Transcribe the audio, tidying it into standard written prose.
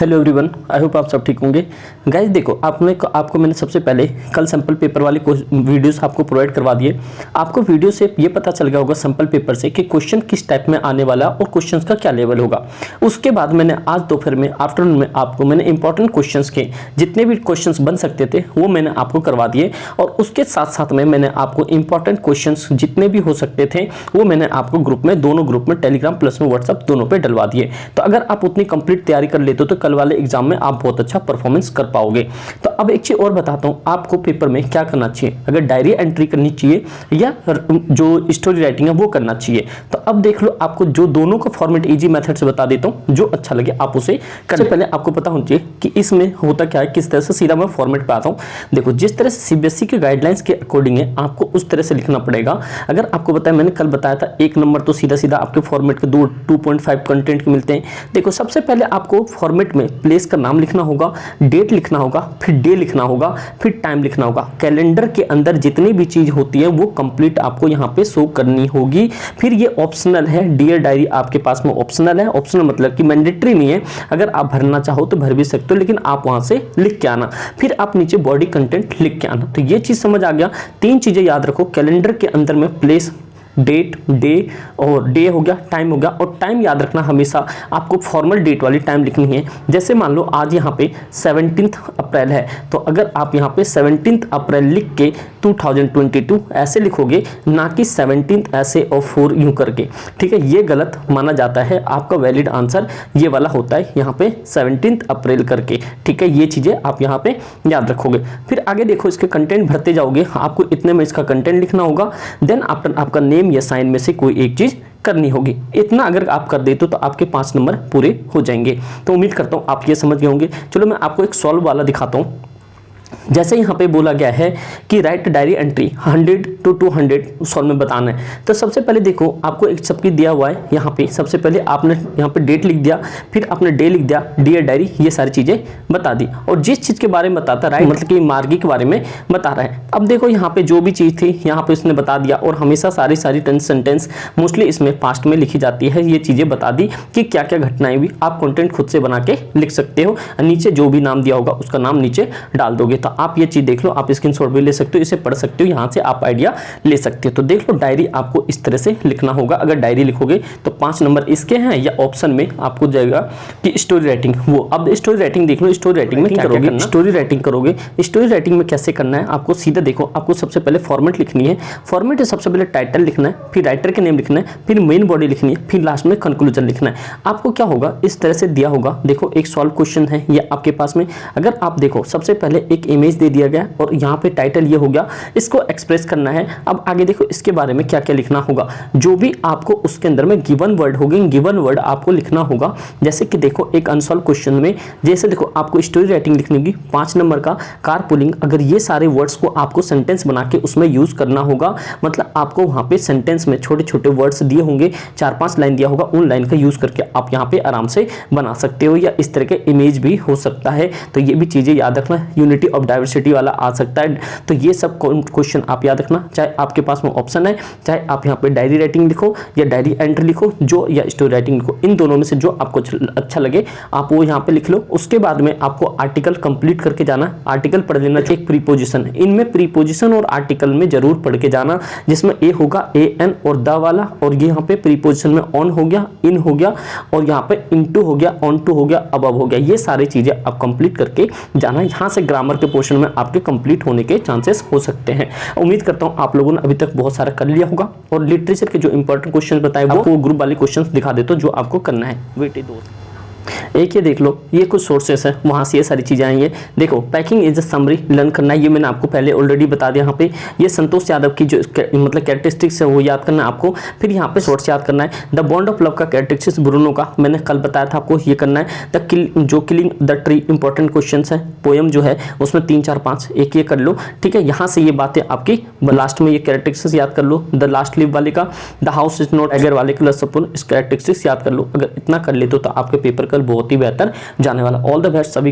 Hello everyone, I hope आप सब ठीक होंगे। गाइस देखो, आपको मैंने सबसे पहले कल सैम्पल पेपर वाले वीडियोस आपको प्रोवाइड करवा दिए। आपको वीडियो से ये पता चल गया होगा सैम्पल पेपर से कि क्वेश्चन किस टाइप में आने वाला और क्वेश्चंस का क्या लेवल होगा। उसके बाद मैंने आज दोपहर में आफ्टरनून में आपको मैंने इंपॉर्टेंट क्वेश्चंस के जितने भी क्वेश्चंस बन सकते थे वो मैंने आपको करवा दिए, और उसके साथ साथ में मैंने आपको इंपॉर्टेंट क्वेश्चंस जितने भी हो सकते थे वो मैंने आपको ग्रुप में, दोनों ग्रुप में, टेलीग्राम प्लस में व्हाट्सएप दोनों पे डलवा दिए। तो अगर आप उतनी कंप्लीट तैयारी कर लेते हो तो कल वाले एग्जाम में आप बहुत अच्छा परफॉर्मेंस कर पाओगे। तो अब एक चीज और बताता हूं, आपको पेपर में क्या करना चाहिए। अगर डायरी एंट्री करनी चाहिए या जो स्टोरी राइटिंग है वो करना चाहिए। तो अब देख लो, आपको जो दोनों का फॉर्मेट इजी मेथड से बता देता हूं, जो अच्छा लगे आप उसे करने। पहले आपको पता होना चाहिए कि इसमें होता क्या है, किस तरह से। सीधा मैं फॉर्मेट पे आता हूं। देखो, जिस तरह से सीबीएसई के गाइडलाइंस के अकॉर्डिंग है आपको उस तरह से लिखना पड़ेगा। अगर आपको बताया, मैंने कल बताया था, एक नंबर तो सीधा सीधा आपके फॉर्मेट के 2.5 कंटेंट के मिलते हैं। देखो, सबसे पहले आपको फॉर्मेट में प्लेस का नाम लिखना होगा, डेट लिखना होगा, फिर डे लिखना होगा, फिर टाइम लिखना होगा। कैलेंडर के अंदर जितनी भी चीज होती है वो कंप्लीट आपको यहाँ पे शो करनी होगी। फिर ये ऑप्शनल है, डियर डायरी आपके पास में ऑप्शनल है। ऑप्शनल मतलब कि मैंडेटरी नहीं है, अगर आप भरना चाहो तो भर भी सकते हो, लेकिन आप वहां से लिख के आना। फिर आप नीचे बॉडी कंटेंट लिख के आना। तो ये चीज समझ आ गया। तीन चीजें याद रखो, कैलेंडर के अंदर में प्लेस, डेट, डे, और डे हो गया, टाइम हो गया। और टाइम याद रखना, हमेशा आपको फॉर्मल डेट वाली टाइम लिखनी है। जैसे मान लो आज यहाँ पे 17 अप्रैल है, तो अगर आप यहाँ पे 17 अप्रैल लिख के 2022 ऐसे लिखोगे, ना कि 17 ऐसे और 4 यूं करके, ठीक है। ये गलत माना जाता है। आपका वैलिड आंसर ये वाला होता है, यहाँ पे 17 अप्रैल करके, ठीक है। ये चीजें आप यहाँ पे याद रखोगे। फिर आगे देखो, इसके कंटेंट भरते जाओगे, आपको इतने में इसका कंटेंट लिखना होगा। देन आपका नेम या साइन में से कोई एक चीज करनी होगी। इतना अगर आप कर देते हो तो आपके 5 नंबर पूरे हो जाएंगे। तो उम्मीद करता हूं आप ये समझ गए होंगे। चलो मैं आपको एक सॉल्व वाला दिखाता हूं। जैसे यहाँ पे बोला गया है कि right diary entry 100 to 200 solve में बताना है। तो सबसे पहले देखो, आपको एक सबकी दिया हुआ है। यहाँ पे सबसे पहले आपने यहाँ पे डेट लिख दिया, फिर आपने डे लिख दिया, डियर डायरी, ये सारी चीजें बता दी। और जिस चीज के बारे में बताता राइट, मतलब कि मार्गी के बारे में बता रहा है। अब देखो, यहाँ पे जो भी चीज थी यहाँ पे उसने बता दिया। और हमेशा सारी सेंटेंस मोस्टली इसमें पास्ट में लिखी जाती है। ये चीजें बता दी कि क्या क्या घटनाएं हुई। आप कंटेंट खुद से बना के लिख सकते हो। नीचे जो भी नाम दिया होगा उसका नाम नीचे डाल दोगे। तो आप ये चीज देख लो, आप स्क्रीनशॉट भी ले सकते हो, इसे पढ़ सकते हो, यहाँ से आप आइडिया ले सकते हो। तो देख लो, डायरी आपको इस तरह से लिखना होगा। अगर डायरी लिखोगे तो 5 नंबर इसके हैं, या ऑप्शन में आपको जाएगा कि स्टोरी राइटिंग। वो अब स्टोरी राइटिंग देख लो, स्टोरी राइटिंग में क्या करोगे, स्टोरी राइटिंग करोगे। स्टोरी राइटिंग में कैसे करना है आपको, सीधा देखो, आपको सबसे पहले फॉर्मेट लिखनी है। फॉर्मेट है, सबसे पहले टाइटल लिखना है, फिर राइटर के नेम लिखना है, फिर मेन बॉडी लिखनी है, फिर लास्ट में कंक्लूजन लिखना है। आपको क्या होगा, इस तरह से दिया होगा। देखो, एक सॉल्व क्वेश्चन है ये आपके पास में। अगर आप देखो, सबसे पहले एक इमेज दे दिया गया और यहाँ पे टाइटल ये हो गया, इसको एक्सप्रेस करना है। अब आगे देखो, इसके बारे में क्या क्या लिखना होगा। जो भी आपको उसके अंदर में गिवन वर्ड होगी, गिवन वर्ड आपको लिखना होगा। जैसे कि देखो, एक अनसॉल्व क्वेश्चन में, जैसे देखो, आपको स्टोरी राइटिंग लिखनी होगी 5 नंबर का, कारपूलिंग। अगर ये सारे वर्ड्स को आपको सेंटेंस बना के उसमें यूज करना होगा, मतलब आपको वहां पे सेंटेंस में छोटे छोटे वर्ड्स दिए होंगे, 4-5 लाइन दिया होगा, उन लाइन का यूज करके आप यहाँ पे आराम से बना सकते हो। या इस तरह के इमेज भी हो सकता है। तो ये भी चीजें याद रखना। यूनिटी ऑफ डाइवर्सिटी वाला आ सकता है। तो ये सब क्वेश्चन आप याद रखना। चाहे आपके पास में ऑप्शन है, चाहे आप यहाँ पे डायरी राइटिंग लिखो या डायरी एंट्री लिखो, जो या स्टोरी राइटिंग लिखो, इन दोनों में से जो आपको अच्छा लगे आप वो यहाँ पे लिख लो। उसके बाद में आपको आर्टिकल कंप्लीट करके जाना। आर्टिकल पढ़ लेना। एक प्रीपोजिशन, इनमें प्रीपोजिशन और आर्टिकल में जरूर पढ़ के जाना, जिसमें ए होगा एन और द वाला, और ये यहाँ पे प्रीपोजिशन में ऑन हो गया, इन हो गया, और यहाँ पे इनटू हो गया, ऑन टू हो गया, अबव हो गया। ये सारी चीजें आप कंप्लीट करके जाना। यहाँ से ग्रामर के पोर्शन में आपके कंप्लीट होने के चांसेस हो सकते हैं। उम्मीद करता हूं आप लोगों ने अभी तक बहुत सारा कर लिया होगा। और लिटरेचर के जो इंपॉर्टेंट क्वेश्चन बताए वो ग्रुप वाले क्वेश्चंस दिखा देता हूं जो आपको करना है। बेटे दोस्त, एक ये देख लो, ये कुछ सोर्सेस है, वहां से ये सारी चीजें आई हैं। देखो, packing is a summary, learn करना है, ये मैंने आपको पहले ऑलरेडी बता दिया। यहाँ पे ये संतोष यादव की जो मतलब कैरेक्टरिस्टिक्स है वो याद करना है आपको। फिर यहाँ पे शॉर्ट्स याद करना है। द बॉन्ड ऑफ लव का कैरेक्टरिस्टिक्स ब्रूनो का मैंने कल बताया था आपको, ये करना है। जो killing the tree, important question है, पोएम जो है उसमें 3, 4, 5 एक ये कर लो, ठीक है। यहाँ से ये बातें आपकी लास्ट में ये कैरेक्टरिस्टिक्स याद कर लो। द लास्ट लिव वाले का, the house is not eager वाले का सपोन, इस कैरेक्टरिस्टिक्स याद कर लो। अगर इतना कर ले तो आपके पेपर कल बहुत ही बेहतर जाने वाला। ऑल द बेस्ट सभी।